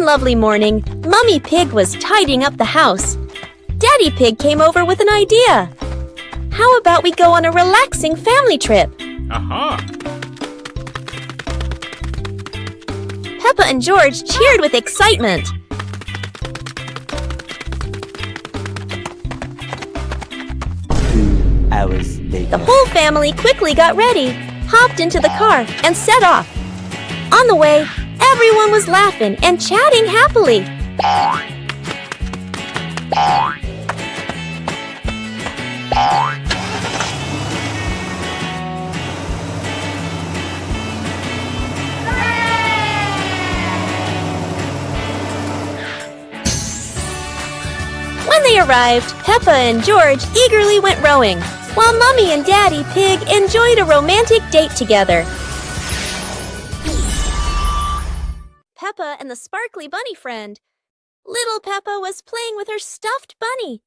One lovely morning, Mummy Pig was tidying up the house. Daddy Pig came over with an idea. How about we go on a relaxing family trip? Aha! Peppa and George cheered with excitement. 2 hours later. The whole family quickly got ready, hopped into the car, and set off. On the way, everyone was laughing and chatting happily. When they arrived, Peppa and George eagerly went rowing, while Mummy and Daddy Pig enjoyed a romantic date together. Peppa and the sparkly bunny friend. Little Peppa was playing with her stuffed bunny.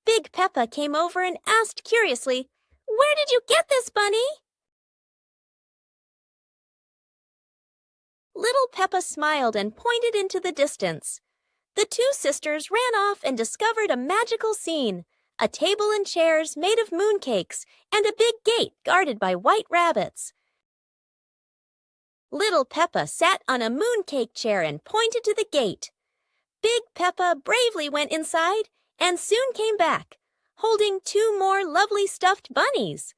Big Peppa came over and asked curiously, "Where did you get this, bunny?" Little Peppa smiled and pointed into the distance. The two sisters ran off and discovered a magical scene, a table and chairs made of mooncakes and a big gate guarded by white rabbits. Little Peppa sat on a mooncake chair and pointed to the gate. Big Peppa bravely went inside and soon came back, holding 2 more lovely stuffed bunnies.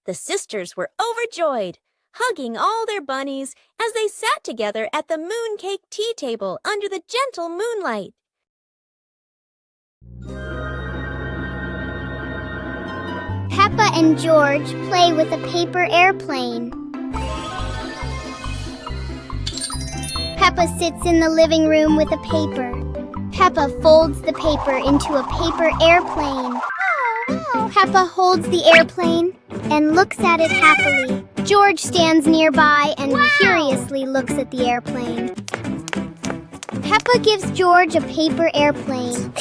The sisters were overjoyed, hugging all their bunnies as they sat together at the mooncake tea table under the gentle moonlight. Peppa and George play with a paper airplane. Peppa sits in the living room with a paper. Peppa folds the paper into a paper airplane. Peppa holds the airplane and looks at it happily. George stands nearby and curiously looks at the airplane. Peppa gives George a paper airplane.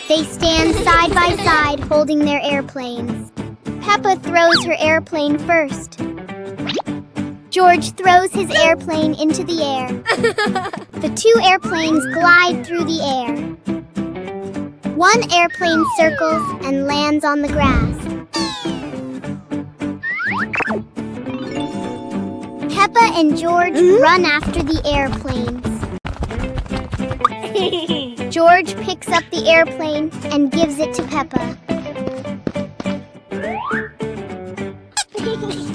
They stand side by side holding their airplanes. Peppa throws her airplane first. George throws his airplane into the air. The 2 airplanes glide through the air. One airplane circles and lands on the grass. Peppa and George run after the airplanes. George picks up the airplane and gives it to Peppa.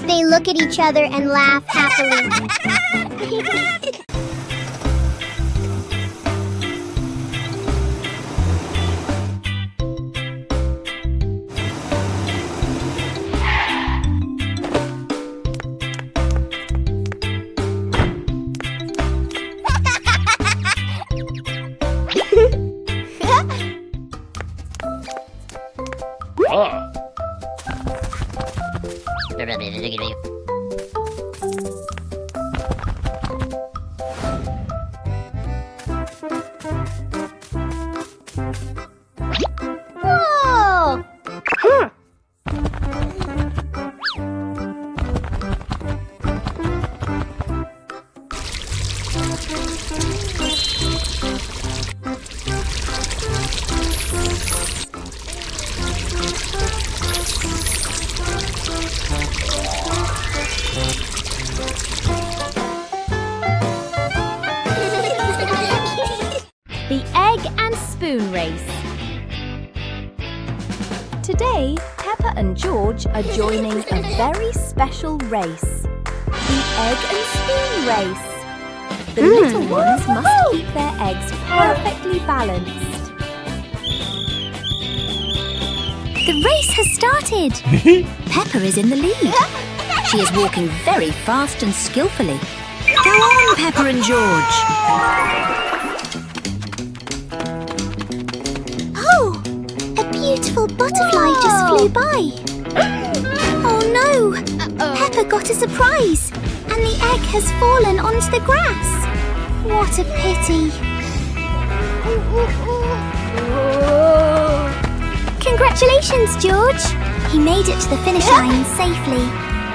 They look at each other and laugh happily. Whoa! The Egg and Spoon Race. Today, Peppa and George are joining a very special race. The Egg and Spoon Race. The little ones must keep their eggs perfectly balanced. The race has started. Peppa is in the lead. She is walking very fast and skillfully. Go on, Peppa and George. Oh, a beautiful butterfly just flew by. Oh no! Peppa got a surprise, and and the egg has fallen onto the grass. What a pity. Congratulations, George. He made it to the finish line safely.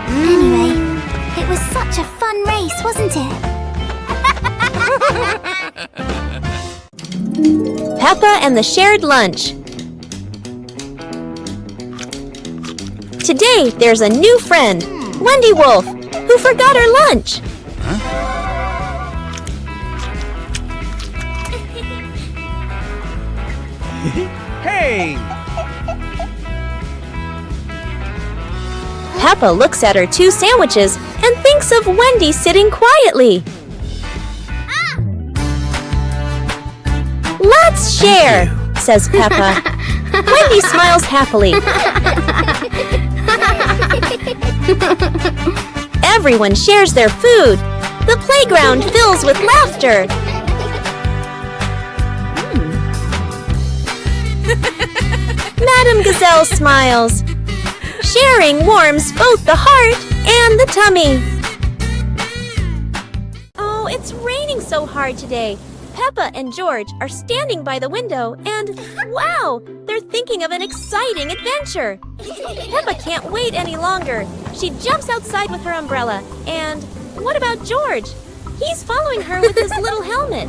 Anyway, it was such a fun race, wasn't it? Peppa and the shared lunch. Today, there's a new friend, Wendy Wolf, who forgot her lunch. Hey! Peppa looks at her 2 sandwiches and thinks of Wendy sitting quietly. Let's share, says Peppa. Wendy smiles happily. Everyone shares their food. The playground fills with laughter. Madame Gazelle smiles. Sharing warms both the heart and the tummy. Oh, it's raining so hard today. Peppa and George are standing by the window and, wow, they're thinking of an exciting adventure. Peppa can't wait any longer. She jumps outside with her umbrella. And what about George? He's following her with his little helmet.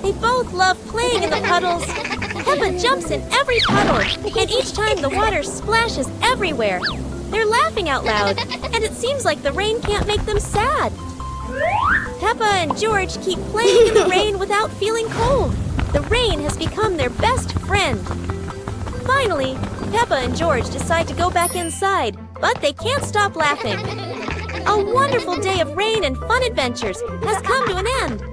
They both love playing in the puddles. Peppa jumps in every puddle, and each time the water splashes everywhere. They're laughing out loud, and it seems like the rain can't make them sad. Peppa and George keep playing in the rain without feeling cold. The rain has become their best friend. Finally, Peppa and George decide to go back inside, but they can't stop laughing. A wonderful day of rain and fun adventures has come to an end.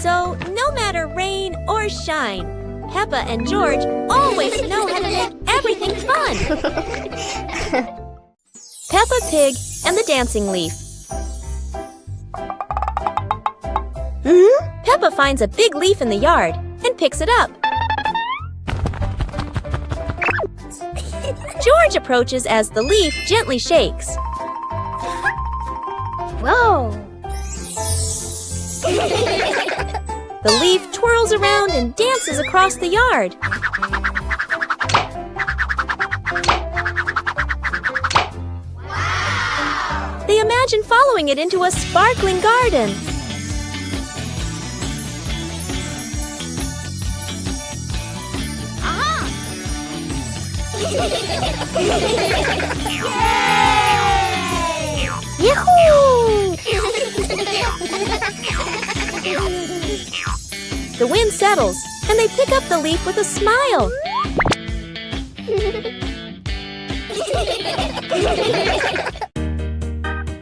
So, no matter rain or shine, Peppa and George always know how to make everything fun. Peppa Pig and the Dancing Leaf. Peppa finds a big leaf in the yard and picks it up. George approaches as the leaf gently shakes. Whoa! The leaf twirls around and dances across the yard. Wow! They imagine following it into a sparkling garden. Yahoo! The wind settles, and they pick up the leaf with a smile.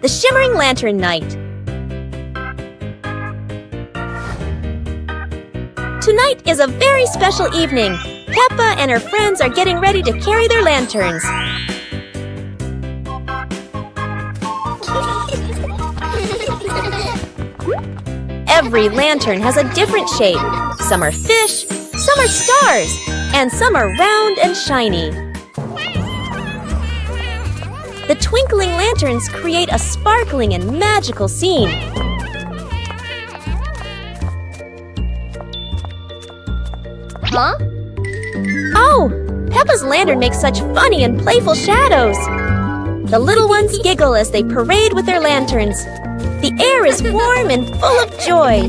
The Shimmering Lantern Night. Tonight is a very special evening. Peppa and her friends are getting ready to carry their lanterns. Every lantern has a different shape. Some are fish, some are stars, and some are round and shiny. The twinkling lanterns create a sparkling and magical scene. Huh? Oh, Peppa's lantern makes such funny and playful shadows. The little ones giggle as they parade with their lanterns. The air is warm and full of joy.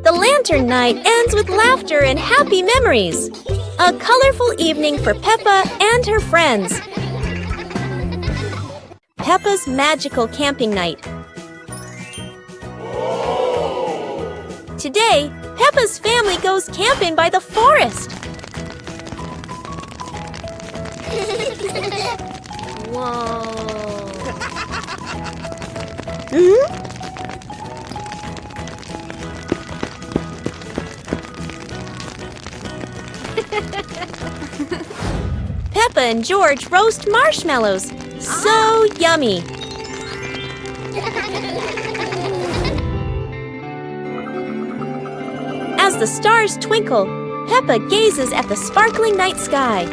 The lantern night ends with laughter and happy memories. A colorful evening for Peppa and her friends. Peppa's magical camping night. Today, Peppa's family goes camping by the forest. Whoa! Peppa and George roast marshmallows. So yummy. As the stars twinkle, Peppa gazes at the sparkling night sky.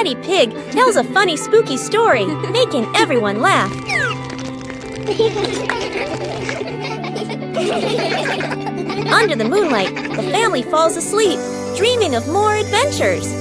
Daddy Pig tells a funny spooky story, making everyone laugh. Under the moonlight, the family falls asleep, dreaming of more adventures.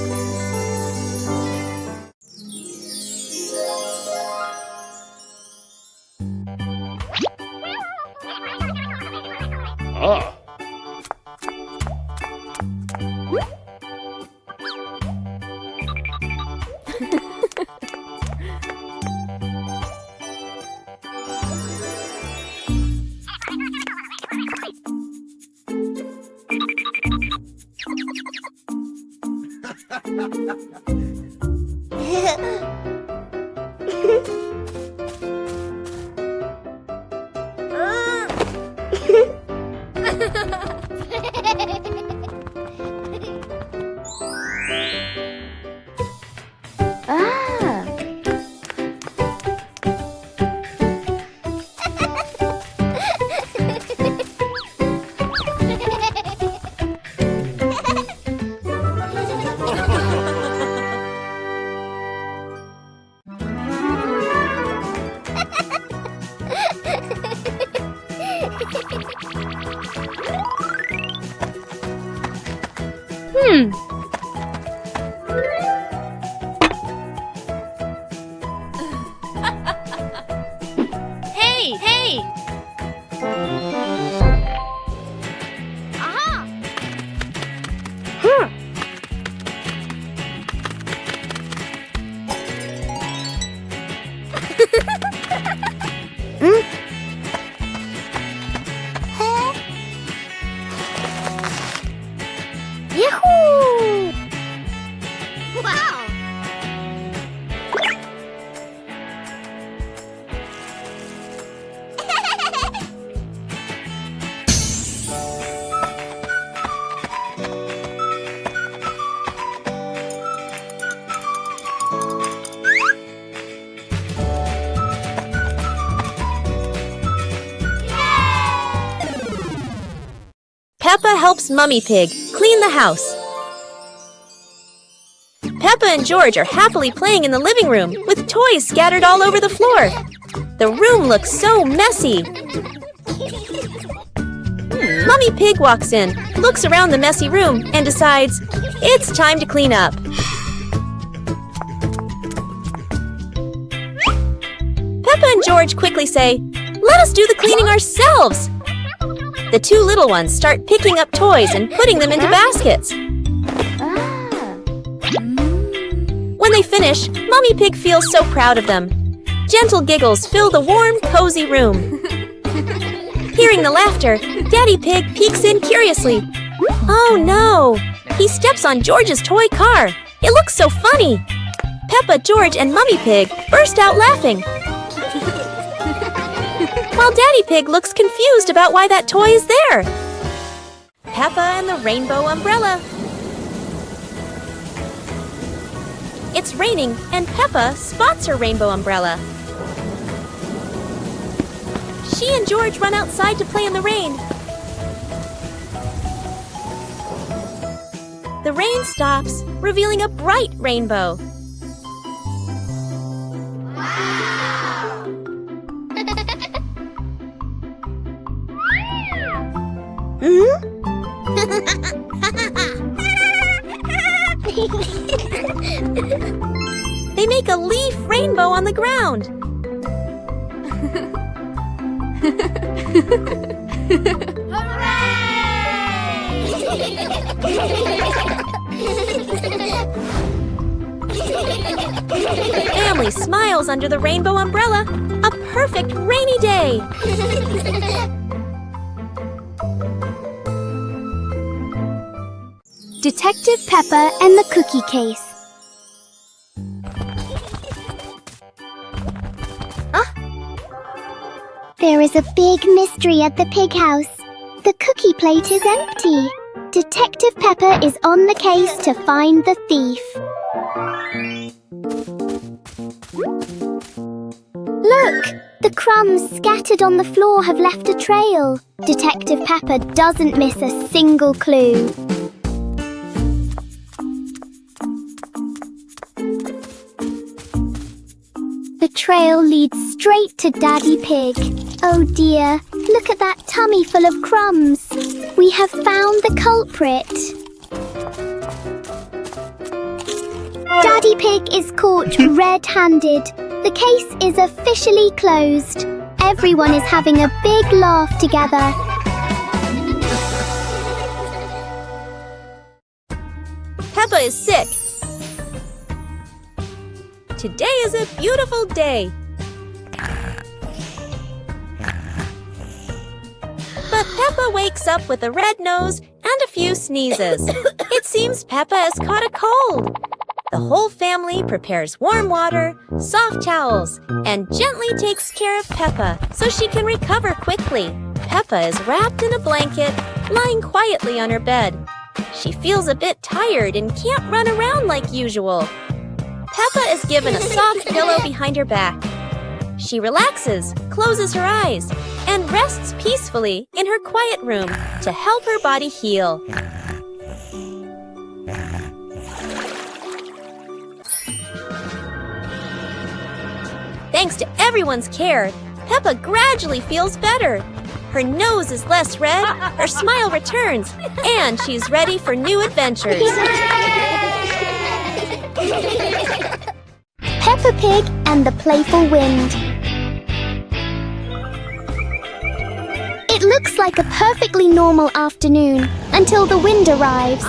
Hey, hey! Aha! Yahoo! Wow! Peppa helps Mummy Pig clean the house. Peppa and George are happily playing in the living room with toys scattered all over the floor. The room looks so messy. Mummy Pig walks in, looks around the messy room, and decides it's time to clean up. Peppa and George quickly say, "Let us do the cleaning ourselves." The two little ones start picking up toys and putting them into baskets. When they finish, Mummy Pig feels so proud of them. Gentle giggles fill the warm, cozy room. Hearing the laughter, Daddy Pig peeks in curiously. Oh no! He steps on George's toy car. It looks so funny. Peppa, George, and Mummy Pig burst out laughing. While Daddy Pig looks confused about why that toy is there. Peppa and the rainbow umbrella. It's raining, and Peppa spots her rainbow umbrella. She and George run outside to play in the rain. The rain stops, revealing a bright rainbow. They make a leaf rainbow on the ground. The family smiles under the rainbow umbrella. A perfect rainy day. Detective Peppa and the Cookie Case. There is a big mystery at the pig house. The cookie plate is empty. Detective Peppa is on the case to find the thief. Look! The crumbs scattered on the floor have left a trail. Detective Peppa doesn't miss a single clue. The trail leads straight to Daddy Pig. Oh dear, look at that tummy full of crumbs. We have found the culprit. Daddy Pig is caught red-handed. The case is officially closed. Everyone is having a big laugh together. Peppa is sick. Today is a beautiful day. But Peppa wakes up with a red nose and a few sneezes. It seems Peppa has caught a cold. The whole family prepares warm water, soft towels, and gently takes care of Peppa so she can recover quickly. Peppa is wrapped in a blanket, lying quietly on her bed. She feels a bit tired and can't run around like usual. Peppa is given a soft pillow behind her back. She relaxes, closes her eyes, and rests peacefully in her quiet room to help her body heal. Thanks to everyone's care, Peppa gradually feels better. Her nose is less red, her smile returns, and she's ready for new adventures. Peppa Pig and the Playful Wind. It looks like a perfectly normal afternoon until the wind arrives.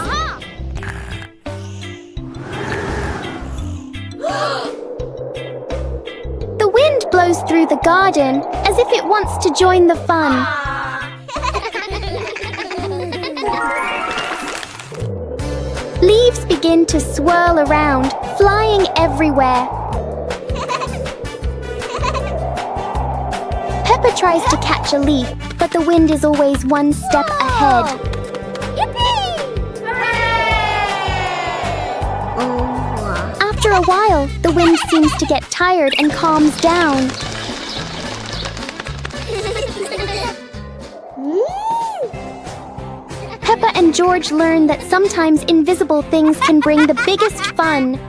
The wind blows through the garden as if it wants to join the fun. Leaves begin to swirl around, flying everywhere. Peppa tries to catch a leaf, but the wind is always one step ahead. After a while, the wind seems to get tired and calms down. Peppa and George learn that sometimes invisible things can bring the biggest fun.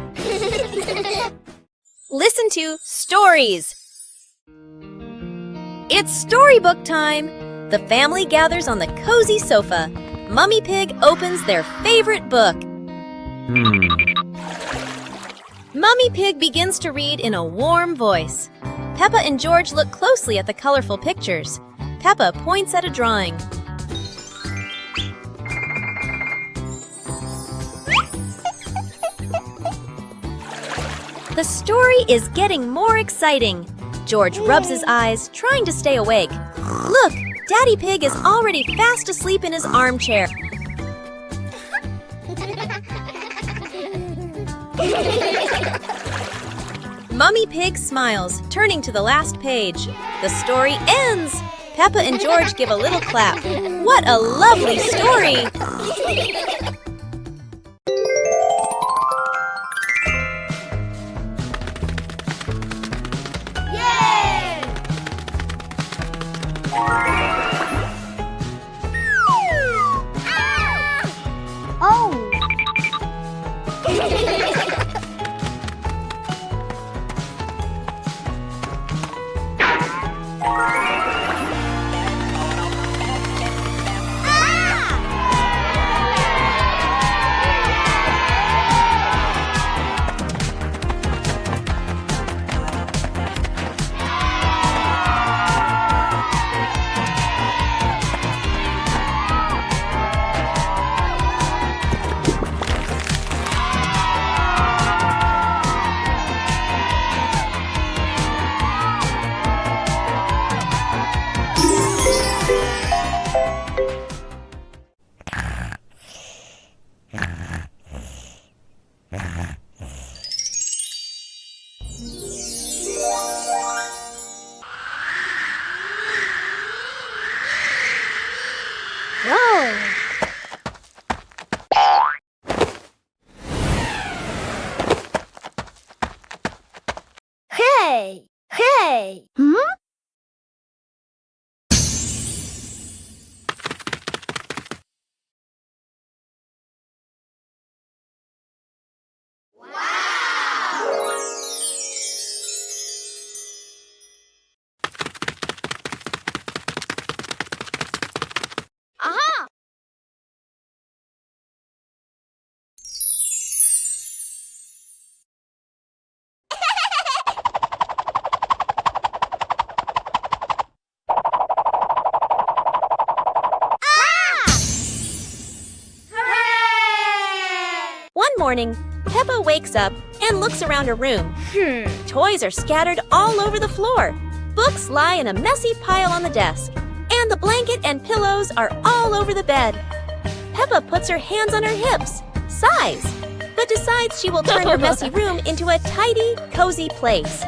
Listen to stories. It's storybook time. The family gathers on the cozy sofa. Mummy Pig opens their favorite book. Mummy Pig begins to read in a warm voice. Peppa and George look closely at the colorful pictures. Peppa points at a drawing. The story is getting more exciting. George rubs his eyes, trying to stay awake. Look, Daddy Pig is already fast asleep in his armchair. Mummy Pig smiles, turning to the last page. The story ends. Peppa and George give a little clap. What a lovely story! Hey! Hey! One morning, Peppa wakes up and looks around her room. Toys are scattered all over the floor. Books lie in a messy pile on the desk. And the blanket and pillows are all over the bed. Peppa puts her hands on her hips, sighs, but decides she will turn her messy room into a tidy, cozy place.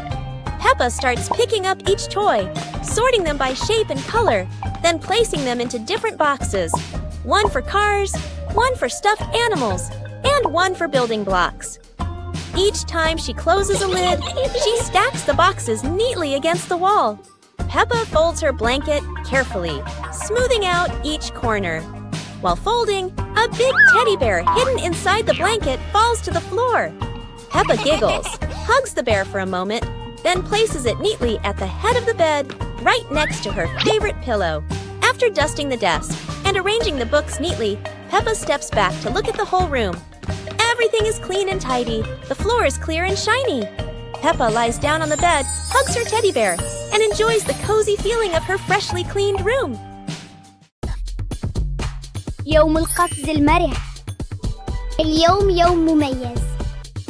Peppa starts picking up each toy, sorting them by shape and color, then placing them into different boxes. One for cars, one for stuffed animals, and one for building blocks. Each time she closes a lid, she stacks the boxes neatly against the wall. Peppa folds her blanket carefully, smoothing out each corner. While folding, a big teddy bear hidden inside the blanket falls to the floor. Peppa giggles, hugs the bear for a moment, then places it neatly at the head of the bed, right next to her favorite pillow. After dusting the desk and arranging the books neatly, Peppa steps back to look at the whole room. Everything is clean and tidy. The floor is clear and shiny. Peppa lies down on the bed, hugs her teddy bear, and enjoys the cozy feeling of her freshly cleaned room. يوم القفز المرح. اليوم يوم مميز.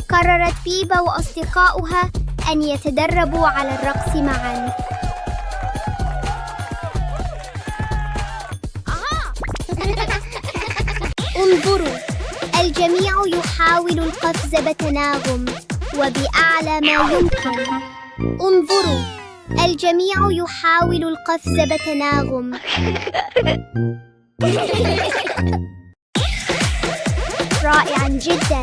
قررت بيبا وأصدقاؤها أن يتدربوا على الرقص معاً. انظروا، الجميع يحاول القفز بتناغم وبأعلى ما يمكن. انظروا، الجميع يحاول القفز بتناغم. رائعاً جداً.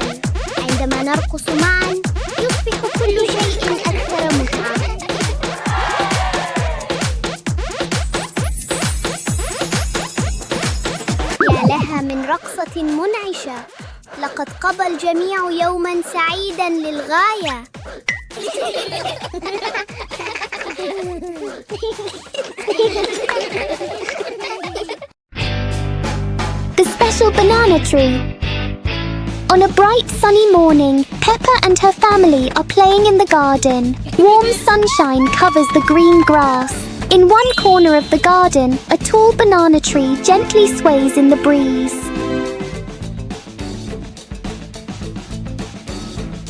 عندما نرقص معاً يصبح كل شيء أكثر متعة. يا لها من رقصة منعشة. لقد قضى الجميع يوماً سعيداً للغاية. The special banana tree. On a bright sunny morning, Peppa and her family are playing in the garden. Warm sunshine covers the green grass. In one corner of the garden, a tall banana tree gently sways in the breeze.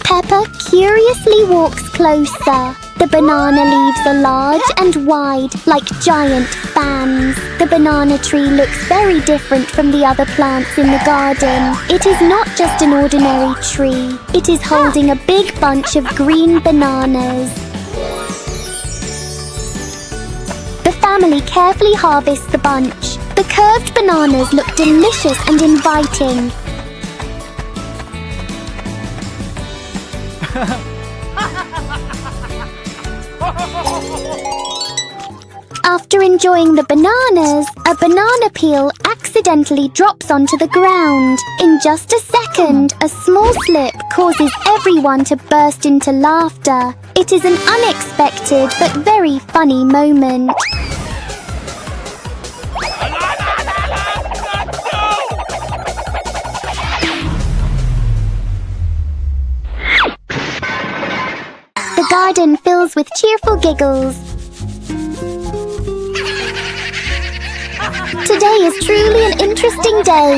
Peppa curiously walks closer. The banana leaves are large and wide, like giant fans. The banana tree looks very different from the other plants in the garden. It is not just an ordinary tree. It is holding a big bunch of green bananas. The family carefully harvests the bunch. The curved bananas look delicious and inviting. After enjoying the bananas, a banana peel accidentally drops onto the ground. In just a second, a small slip causes everyone to burst into laughter. It is an unexpected but very funny moment. The garden fills with cheerful giggles. Today is truly an interesting day.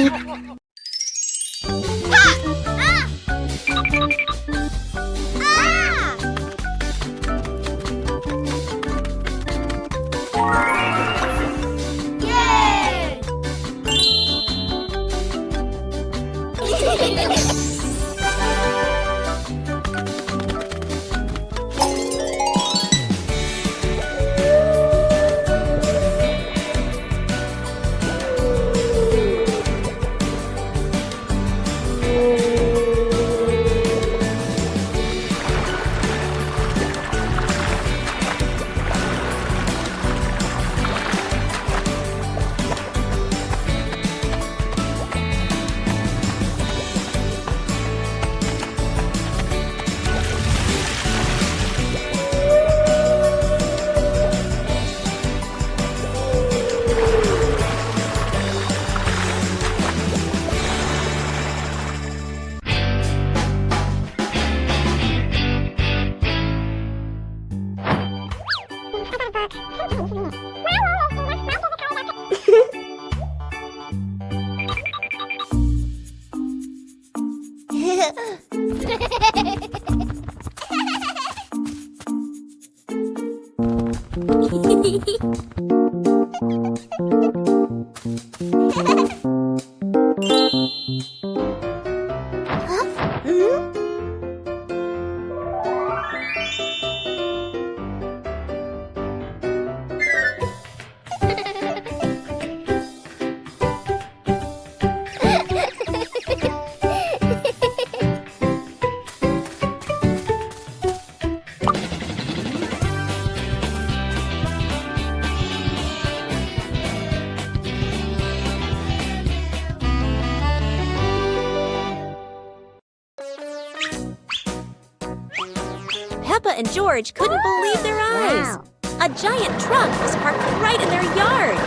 Peppa and George couldn't believe their eyes. A giant truck was parked right in their yard.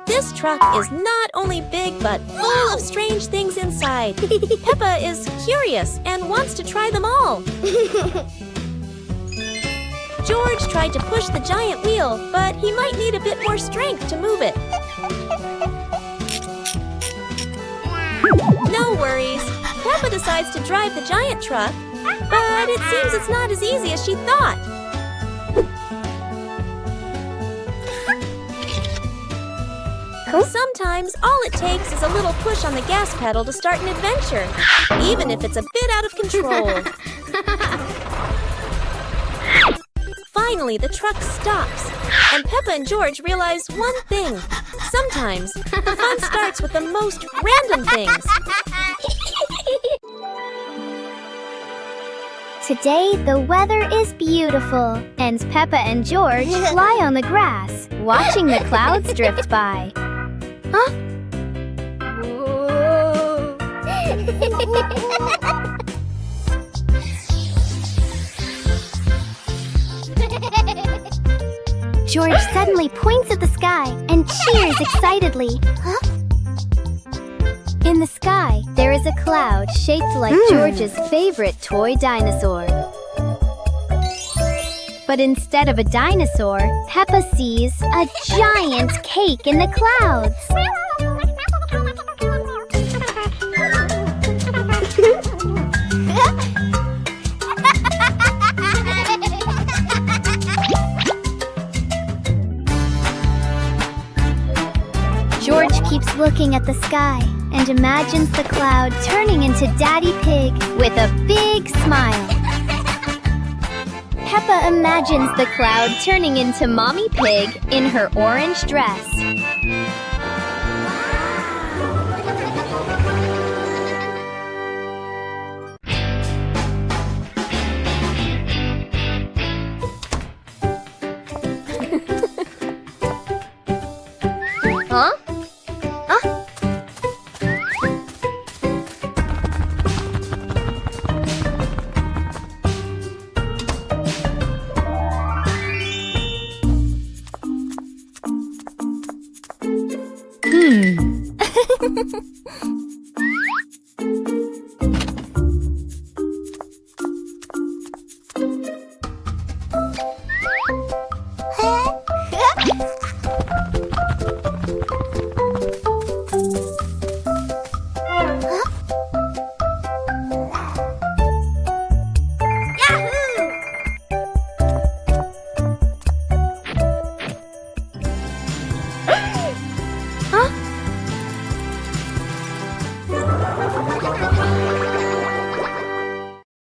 This truck is not only big but full of strange things inside. Peppa is curious and wants to try them all. George tried to push the giant wheel, but he might need a bit more strength to move it. No worries. Peppa decides to drive the giant truck, but it seems it's not as easy as she thought. Sometimes all it takes is a little push on the gas pedal to start an adventure, even if it's a bit out of control. Finally, the truck stops, and Peppa and George realize one thing. Sometimes the fun starts with the most random things. Today, the weather is beautiful, and Peppa and George lie on the grass, watching the clouds drift by. Huh? George suddenly points at the sky and cheers excitedly. Huh? In the sky, there is a cloud shaped like George's favorite toy dinosaur. But instead of a dinosaur, Peppa sees a giant cake in the clouds. George keeps looking at the sky and imagines the cloud turning into Daddy Pig with a big smile. Peppa imagines the cloud turning into Mommy Pig in her orange dress. Huh?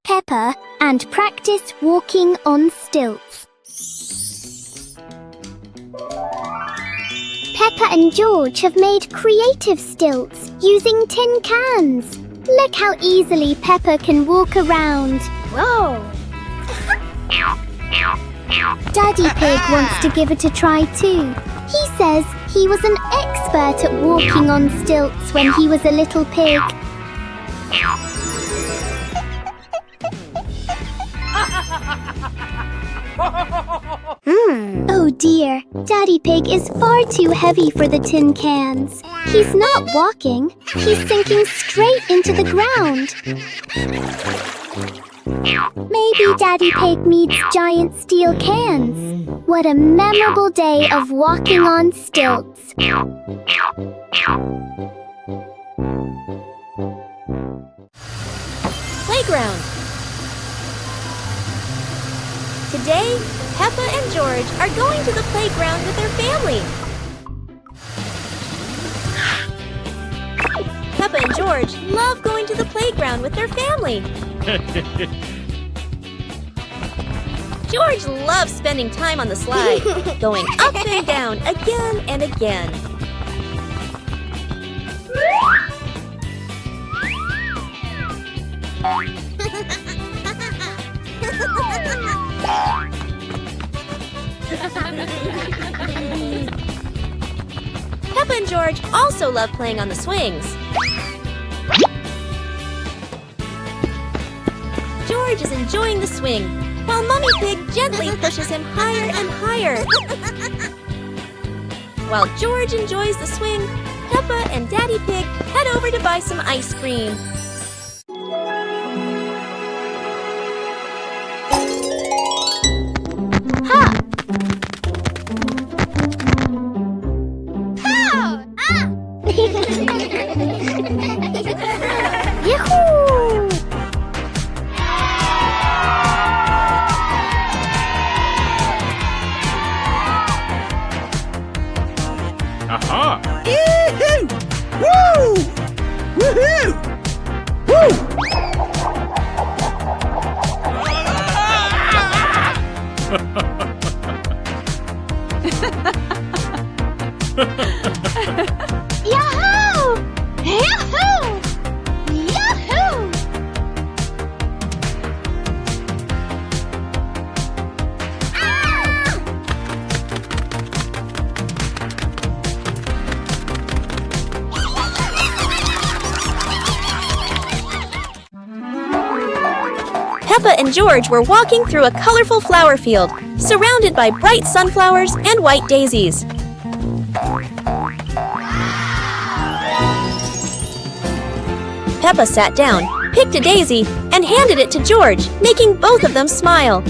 Peppa and practice walking on stilts. Peppa and George have made creative stilts using tin cans. Look how easily Peppa can walk around. Whoa! Daddy Pig wants to give it a try too. He says he was an expert at walking on stilts when he was a little pig. Oh dear, Daddy Pig is far too heavy for the tin cans. He's not walking, he's sinking straight into the ground. Maybe Daddy Pig needs giant steel cans. What a memorable day of walking on stilts. Playground. Today, Peppa and George are going to the playground with their family. Peppa and George love going to the playground with their family. George loves spending time on the slide, going up and down again and again. Peppa and George also love playing on the swings. George is enjoying the swing, while Mummy Pig gently pushes him higher and higher. While George enjoys the swing, Peppa and Daddy Pig head over to buy some ice cream. Aha! Yee-hoo! Woo! Woohoo! Woo! Yahoo! Yahoo! Yahoo! Peppa and George were walking through a colorful flower field, surrounded by bright sunflowers and white daisies. Peppa sat down, picked a daisy, and handed it to George, making both of them smile.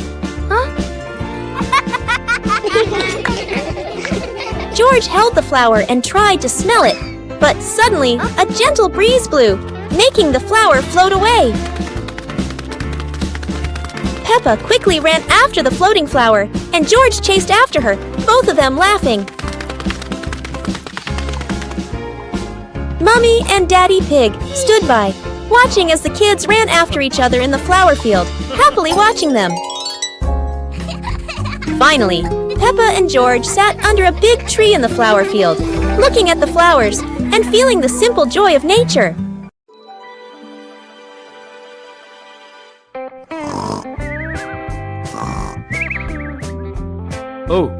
George held the flower and tried to smell it, but suddenly a gentle breeze blew, making the flower float away. Peppa quickly ran after the floating flower, and George chased after her, both of them laughing. Mummy and Daddy Pig stood by, watching as the kids ran after each other in the flower field, happily watching them. Finally, Peppa and George sat under a big tree in the flower field, looking at the flowers and feeling the simple joy of nature. Oh.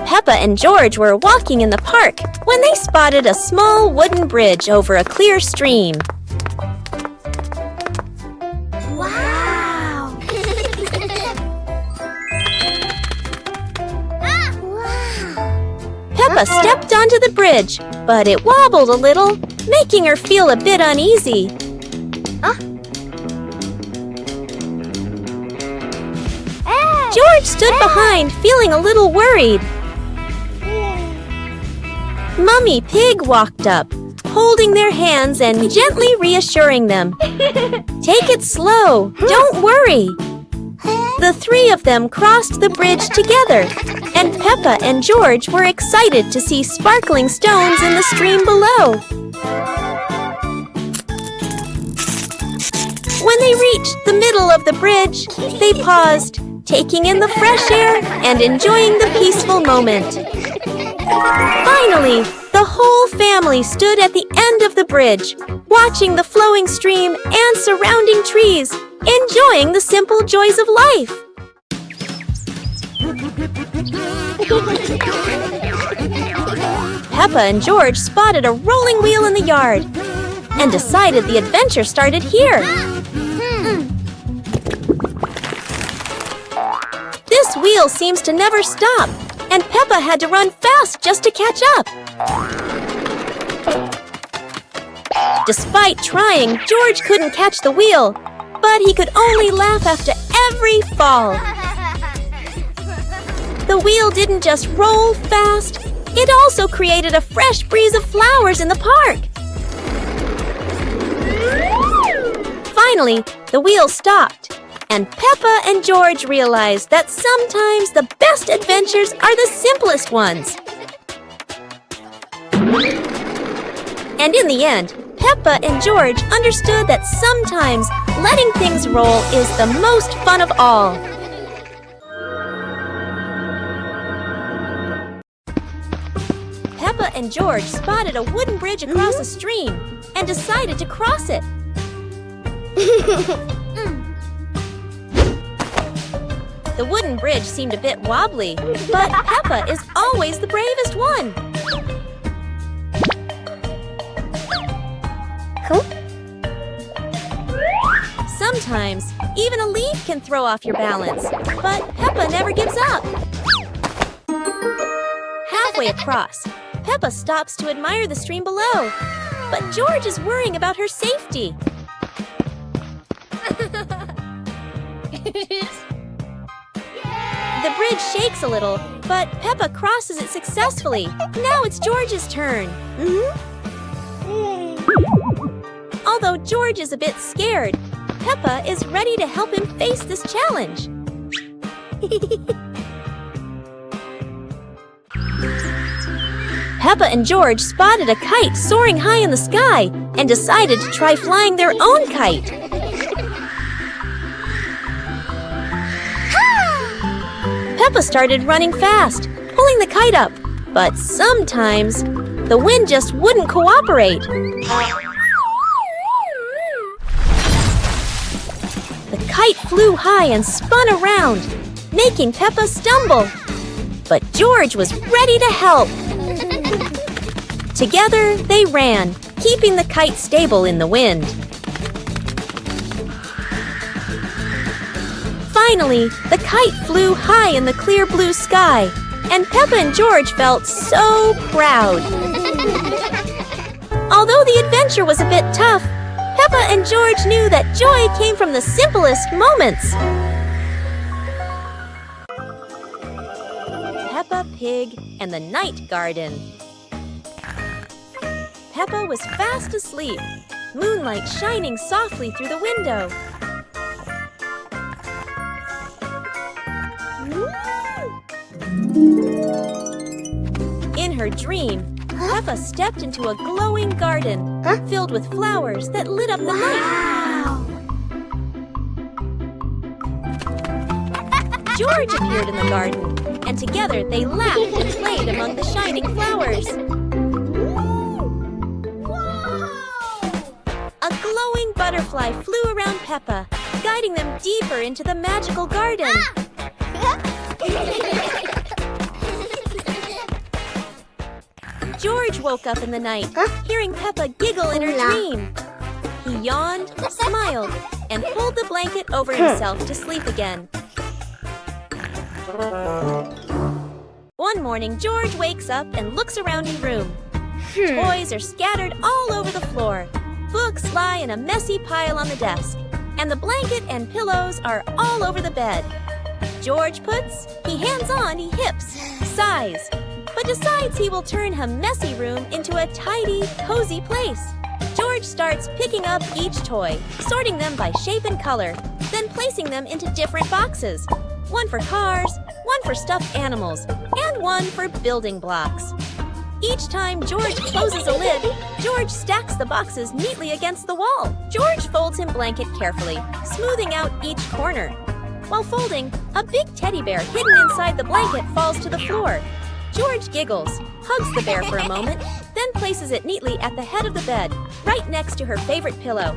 Peppa and George were walking in the park when they spotted a small wooden bridge over a clear stream. Wow! Peppa stepped onto the bridge, but it wobbled a little, making her feel a bit uneasy. George stood behind, feeling a little worried. Mummy Pig walked up, holding their hands and gently reassuring them. Take it slow, don't worry. The three of them crossed the bridge together, and Peppa and George were excited to see sparkling stones in the stream below. When they reached the middle of the bridge, they paused, taking in the fresh air and enjoying the peaceful moment. Finally, the whole family stood at the end of the bridge, watching the flowing stream and surrounding trees, enjoying the simple joys of life. Peppa and George spotted a rolling wheel in the yard and decided the adventure started here. This wheel seems to never stop, and Peppa had to run fast just to catch up. Despite trying, George couldn't catch the wheel, but he could only laugh after every fall. The wheel didn't just roll fast, it also created a fresh breeze of flowers in the park. Finally, the wheel stopped, and Peppa and George realized that sometimes the best adventures are the simplest ones. And in the end, Peppa and George understood that sometimes letting things roll is the most fun of all. Peppa and George spotted a wooden bridge across a stream and decided to cross it. The wooden bridge seemed a bit wobbly, but Peppa is always the bravest one. Sometimes, even a leaf can throw off your balance, but Peppa never gives up. Halfway across, Peppa stops to admire the stream below, but George is worrying about her safety. The bridge shakes a little, but Peppa crosses it successfully. Now it's George's turn. Although George is a bit scared, Peppa is ready to help him face this challenge. Peppa and George spotted a kite soaring high in the sky and decided to try flying their own kite. Peppa started running fast, pulling the kite up, but sometimes the wind just wouldn't cooperate. The kite flew high and spun around, making Peppa stumble. But George was ready to help. Together, they ran, keeping the kite stable in the wind. Finally, the kite flew high in the clear blue sky, and Peppa and George felt so proud. Although the adventure was a bit tough, Peppa and George knew that joy came from the simplest moments. Peppa Pig and the Night Garden. Peppa was fast asleep, moonlight shining softly through the window. In her dream, Peppa stepped into a glowing garden filled with flowers that lit up the night. George appeared in the garden, and together they laughed and played among the shining flowers. A glowing butterfly flew around Peppa, guiding them deeper into the magical garden. George woke up in the night, hearing Peppa giggle in her dream. He yawned, smiled, and pulled the blanket over himself to sleep again. One morning, George wakes up and looks around his room. Toys are scattered all over the floor. Books lie in a messy pile on the desk, and the blanket and pillows are all over the bed. George puts, he hands on, he hips, sighs, but decides he will turn her messy room into a tidy, cozy place. George starts picking up each toy, sorting them by shape and color. then placing them into different boxes. One for cars, one for stuffed animals, and one for building blocks. Each time George closes a lid, George stacks the boxes neatly against the wall. George folds his blanket carefully, smoothing out each corner. While folding, a big teddy bear hidden inside the blanket falls to the floor. George giggles, hugs the bear for a moment, then places it neatly at the head of the bed, right next to her favorite pillow.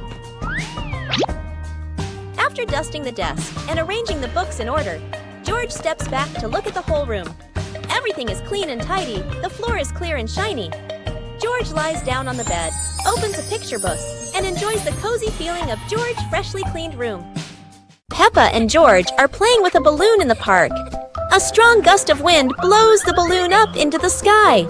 After dusting the desk and arranging the books in order, George steps back to look at the whole room. Everything is clean and tidy, the floor is clear and shiny. George lies down on the bed, opens a picture book, and enjoys the cozy feeling of George's freshly cleaned room. Peppa and George are playing with a balloon in the park. A strong gust of wind blows the balloon up into the sky.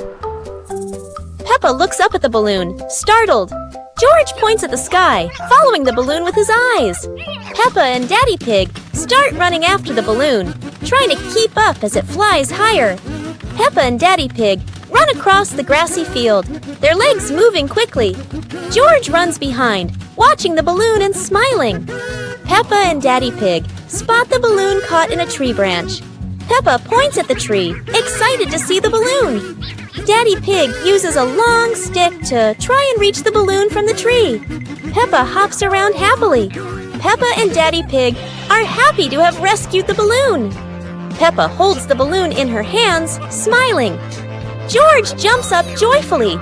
Peppa looks up at the balloon, startled. George points at the sky, following the balloon with his eyes. Peppa and Daddy Pig start running after the balloon, trying to keep up as it flies higher. Peppa and Daddy Pig run across the grassy field, their legs moving quickly. George runs behind, watching the balloon and smiling. Peppa and Daddy Pig spot the balloon caught in a tree branch. Peppa points at the tree, excited to see the balloon. Daddy Pig uses a long stick to try and reach the balloon from the tree. Peppa hops around happily. Peppa and Daddy Pig are happy to have rescued the balloon. Peppa holds the balloon in her hands, smiling. George jumps up joyfully.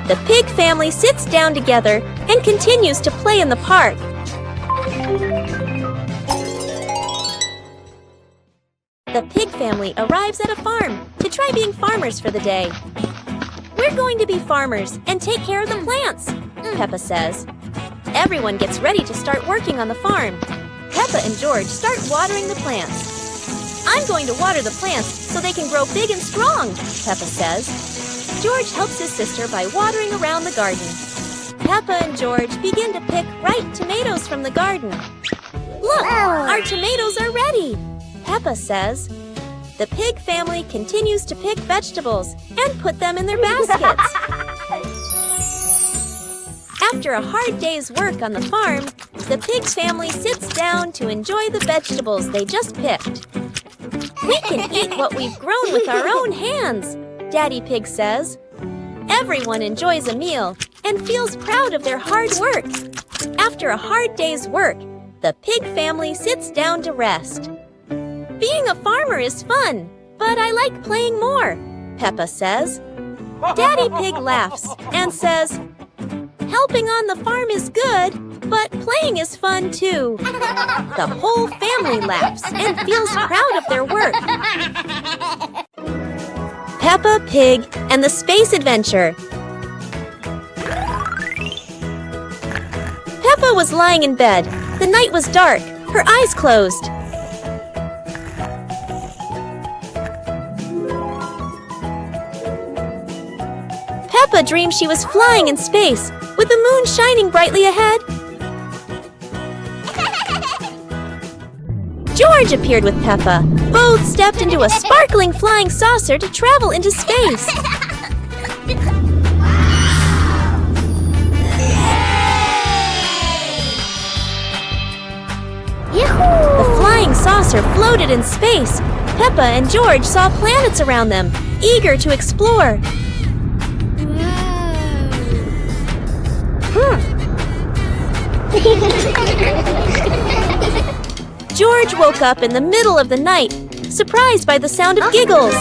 The pig family sits down together and continues to play in the park. The pig family arrives at a farm to try being farmers for the day. We're going to be farmers and take care of the plants, Peppa says. Everyone gets ready to start working on the farm. Peppa and George start watering the plants. I'm going to water the plants so they can grow big and strong, Peppa says. George helps his sister by watering around the garden. Peppa and George begin to pick ripe tomatoes from the garden. Look, our tomatoes are ready, Peppa says. The pig family continues to pick vegetables and put them in their baskets. After a hard day's work on the farm, the pig family sits down to enjoy the vegetables they just picked. We can eat what we've grown with our own hands, Daddy Pig says. Everyone enjoys a meal and feels proud of their hard work. After a hard day's work, the pig family sits down to rest. Being a farmer is fun, but I like playing more, Peppa says. Daddy Pig laughs and says, helping on the farm is good, but playing is fun too. The whole family laughs and feels proud of their work. Peppa Pig and the Space Adventure. Peppa was lying in bed. The night was dark, her eyes closed. Peppa dreamed she was flying in space, with the moon shining brightly ahead. George appeared with Peppa. Both stepped into a sparkling flying saucer to travel into space. The flying saucer floated in space. Peppa and George saw planets around them, eager to explore. George woke up in the middle of the night, surprised by the sound of giggles.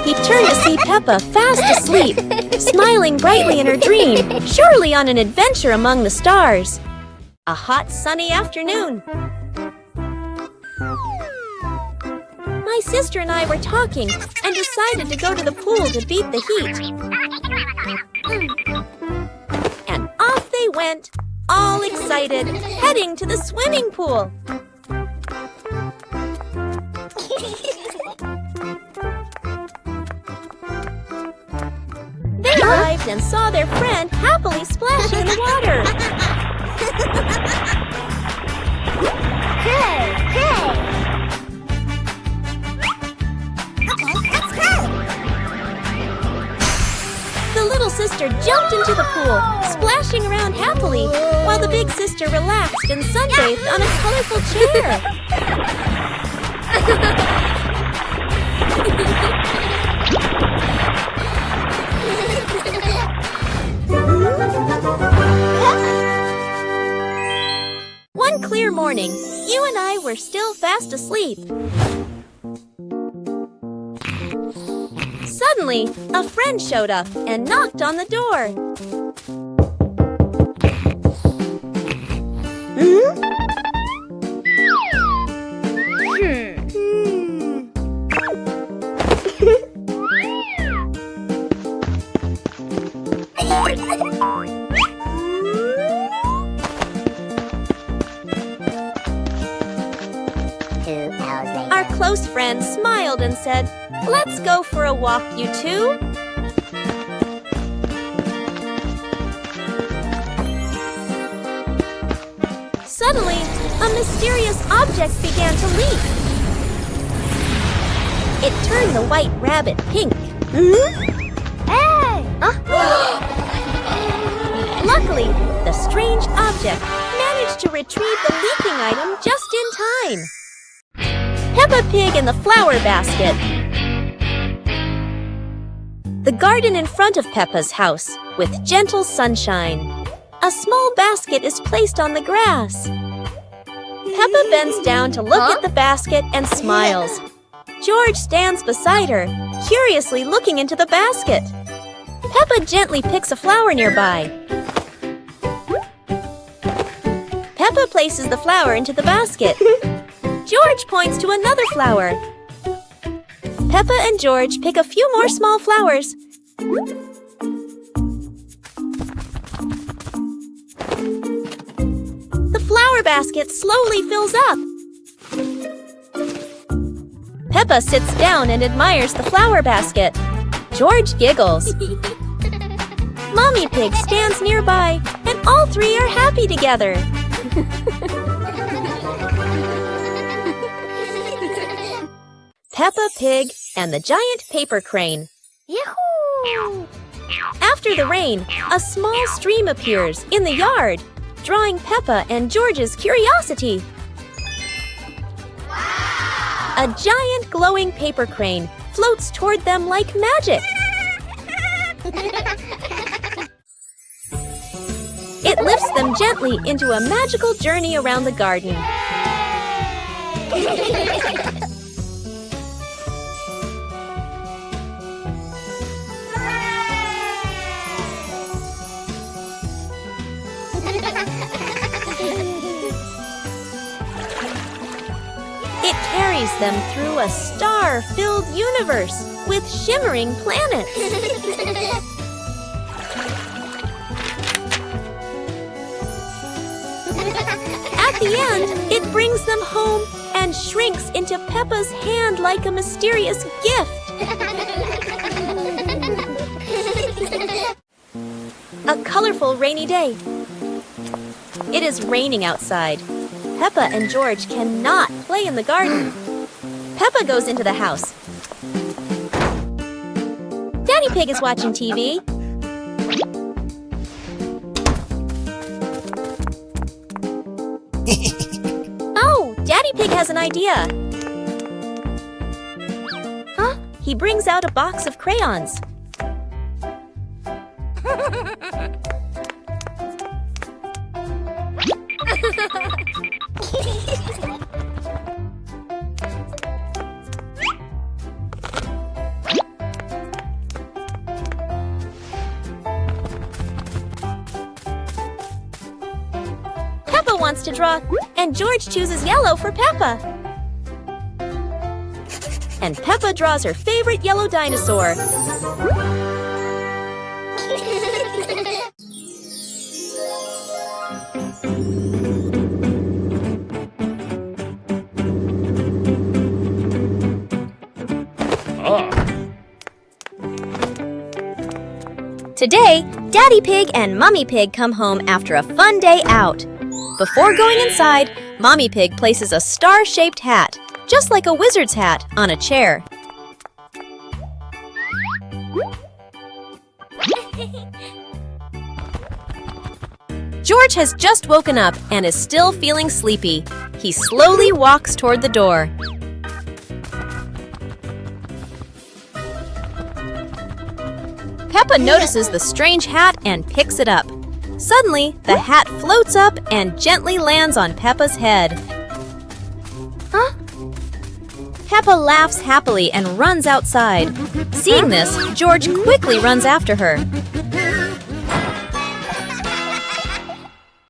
He turned to see Peppa fast asleep, smiling brightly in her dream, surely on an adventure among the stars. A hot, sunny afternoon. My sister and I were talking and decided to go to the pool to beat the heat. And off they went, all excited, heading to the swimming pool. They arrived and saw their friend happily splashing in the water. The little sister jumped into the pool, splashing around happily, while the big sister relaxed and sunbathed on a colorful chair. One clear morning, you and I were still fast asleep. Suddenly, a friend showed up and knocked on the door. Our close friend smiled and said, "Let's go for a walk, you two." Suddenly, a mysterious object began to leak. It turned the white rabbit pink. Hey! Luckily, the strange object managed to retrieve the leaking item just in time. Peppa Pig in the flower basket. The garden in front of Peppa's house, with gentle sunshine. A small basket is placed on the grass. Peppa bends down to look at the basket and smiles. George stands beside her, curiously looking into the basket. Peppa gently picks a flower nearby. Peppa places the flower into the basket. George points to another flower. Peppa and George pick a few more small flowers. The flower basket slowly fills up. Peppa sits down and admires the flower basket. George giggles. Mommy Pig stands nearby, and all three are happy together. Peppa Pig and the giant paper crane. Yahoo! After the rain, a small stream appears in the yard, drawing Peppa and George's curiosity. Wow! A giant glowing paper crane floats toward them like magic. It lifts them gently into a magical journey around the garden. It carries them through a star-filled universe with shimmering planets. At the end, it brings them home and shrinks into Peppa's hand like a mysterious gift. A colorful rainy day. It is raining outside. Peppa and George cannot play in the garden. Peppa goes into the house. Daddy Pig is watching TV. Oh, Daddy Pig has an idea. He brings out a box of crayons. Peppa wants to draw, and George chooses yellow for Peppa. And Peppa draws her favorite yellow dinosaur. Today, Daddy Pig and Mummy Pig come home after a fun day out. Before going inside, Mommy Pig places a star-shaped hat, just like a wizard's hat, on a chair. George has just woken up and is still feeling sleepy. He slowly walks toward the door. Peppa notices the strange hat and picks it up. Suddenly, the hat floats up and gently lands on Peppa's head. Huh? Peppa laughs happily and runs outside. Seeing this, George quickly runs after her.